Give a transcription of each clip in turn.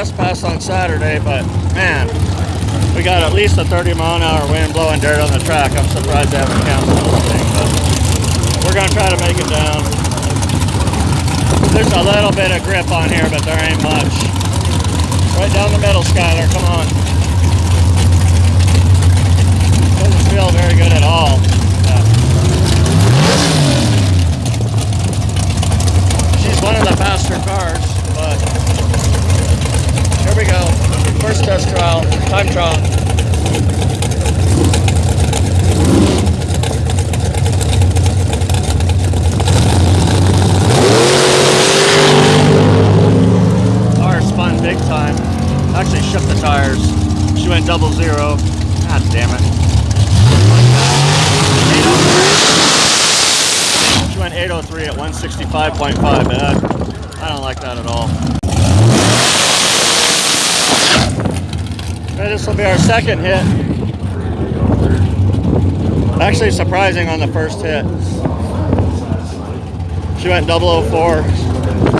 test pass on Saturday, but man, we got at least a 30-mile-an-hour wind blowing dirt on the track. I'm surprised they haven't canceled this thing, but we're gonna try to make it down. There's a little bit of grip on here, but there ain't much. Right down the middle, Skylar, come on. Doesn't feel very good at all. She's one of the faster cars, but here we go. First test trial, time trial. Car spun big time. Actually shook the tires. She went 0-0. God damn it. She went 803 at 165.5, but I don't like that at all. Okay, this will be our second hit. Actually surprising on the first hit. She went 004,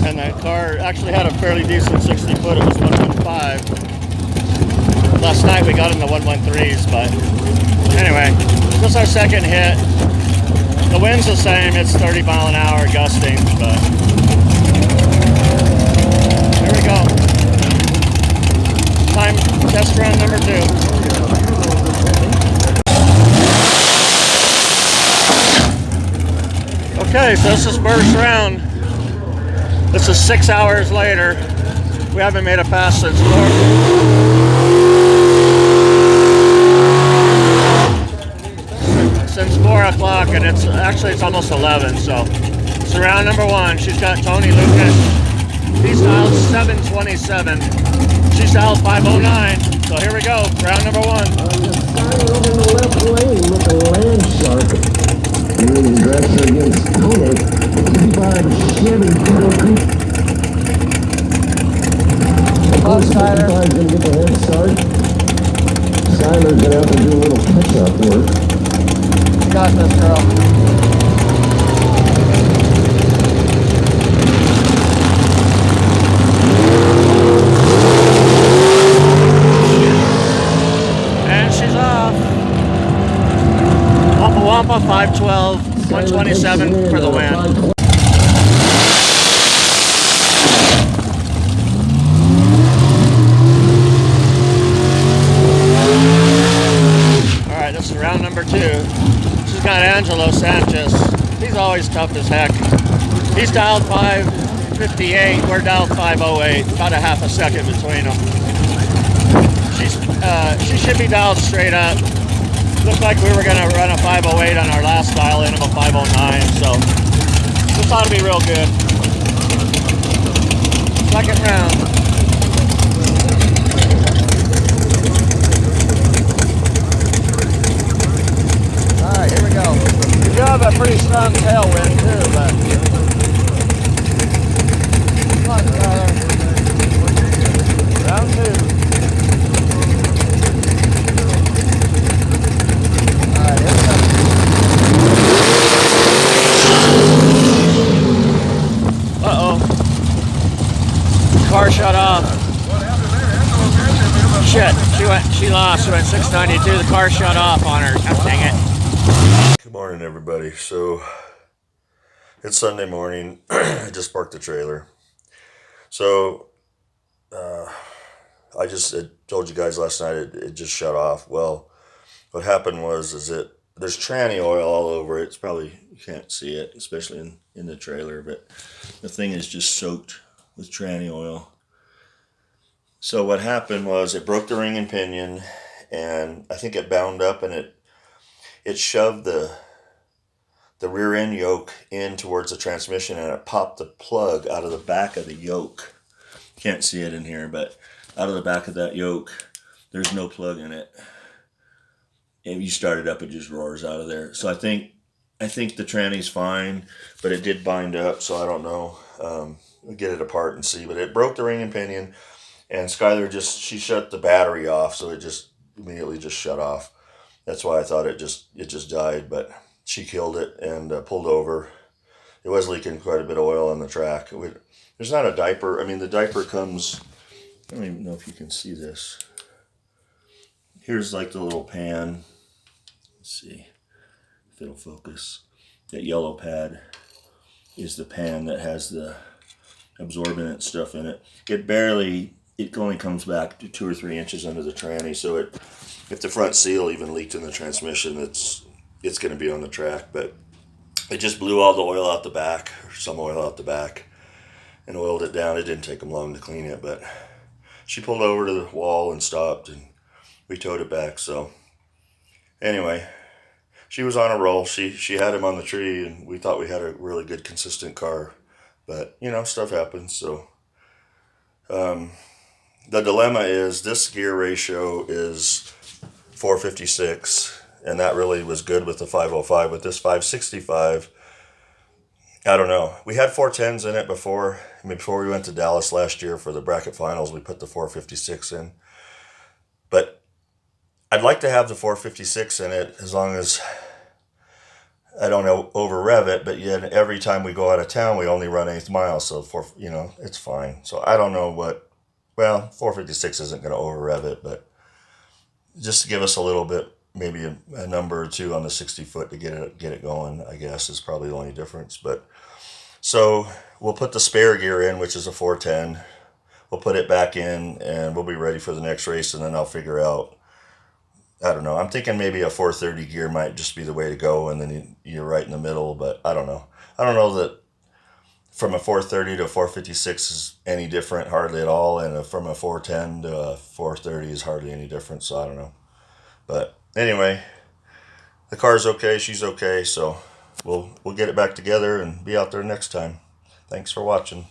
and the car actually had a fairly decent 60 foot. It was 115. Last night we got in the 113s, but anyway, this is our second hit. The wind's the same, it's 30 mile an hour gusting, but here we go. Time test run number 2. Okay, so this is first round. This is 6 hours later. We haven't made a pass since 4 o'clock, and it's almost 11, so it's round number 1. She's got Tony Lucas. He's dialed 727. She's dialed 509. So here we go, round number 1. Over in the left lane with the Land Shark. Doing dresser against Tony. 55 Chevy Coupe. Close, Tyler. 55's gonna get the head start. Skyler's gonna have to do a little catch-up work. You got this, girl. And she's off. Wampa Wampa, 512, 127 for the win. Alright, this is round number 2. She's got Angelo Sanchez. He's always tough as heck. He's dialed 558. We're dialed 508. About a half a second between them. She should be dialed straight up. Looked like we were going to run a 508 on our last dial in of a 509. So this ought to be real good. Second round. Alright, here we go. We do have a pretty strong tailwind too, but come on, Tyler. Round 2. Alright, here we go. Uh-oh. Car shut off. Shit, she lost. She went 692. The car shut off on her. God dang it. Good morning, everybody. So it's Sunday morning. I just parked the trailer. So I told you guys last night it just shut off. Well, what happened was there's tranny oil all over it. It's probably, you can't see it, especially in the trailer, but the thing is just soaked with tranny oil. So what happened was it broke the ring and pinion, and I think it bound up, and it shoved the rear end yoke in towards the transmission, and it popped the plug out of the back of the yoke. Can't see it in here, but out of the back of that yoke, there's no plug in it. If you start it up, it just roars out of there. So I think the tranny's fine, but it did bind up, so I don't know. We'll get it apart and see. But it broke the ring and pinion, and Skylar she shut the battery off, so it just immediately just shut off. That's why I thought it just died, but she killed it and pulled over. It was leaking quite a bit of oil on the track. There's not a diaper. I mean, the diaper comes I don't even know if you can see this. Here's like the little pan. Let's see if it'll focus. That yellow pad is the pan that has the absorbent stuff in it. It only comes back to 2 or 3 inches under the tranny, so if the front seal even leaked in the transmission, it's going to be on the track. But it just blew all the oil out the back, or some oil out the back, and oiled it down. It didn't take them long to clean it, but she pulled over to the wall and stopped, and we towed it back. So anyway, she was on a roll. She had him on the tree, and we thought we had a really good, consistent car. But, stuff happens. So the dilemma is this gear ratio is 456, and that really was good with the 505. With this 565, I don't know. We had 410s in it before. Before we went to Dallas last year for the bracket finals, we put the 456 in. But I'd like to have the 456 in it as long as I don't know, over rev it, but yet every time we go out of town, we only run 1/8 mile. So it's fine. So I don't know 456 isn't going to over rev it, but just to give us a little bit, maybe a number or two on the 60 foot to get it going, I guess is probably the only difference. But so we'll put the spare gear in, which is a 410. We'll put it back in and we'll be ready for the next race. And then I'll figure out, I don't know. I'm thinking maybe a 430 gear might just be the way to go, and then you're right in the middle. But I don't know. I don't know that from a 430 to a 456 is any different, hardly at all, and from a 410 to a 430 is hardly any different. So I don't know. But anyway, the car's okay. She's okay. So we'll get it back together and be out there next time. Thanks for watching.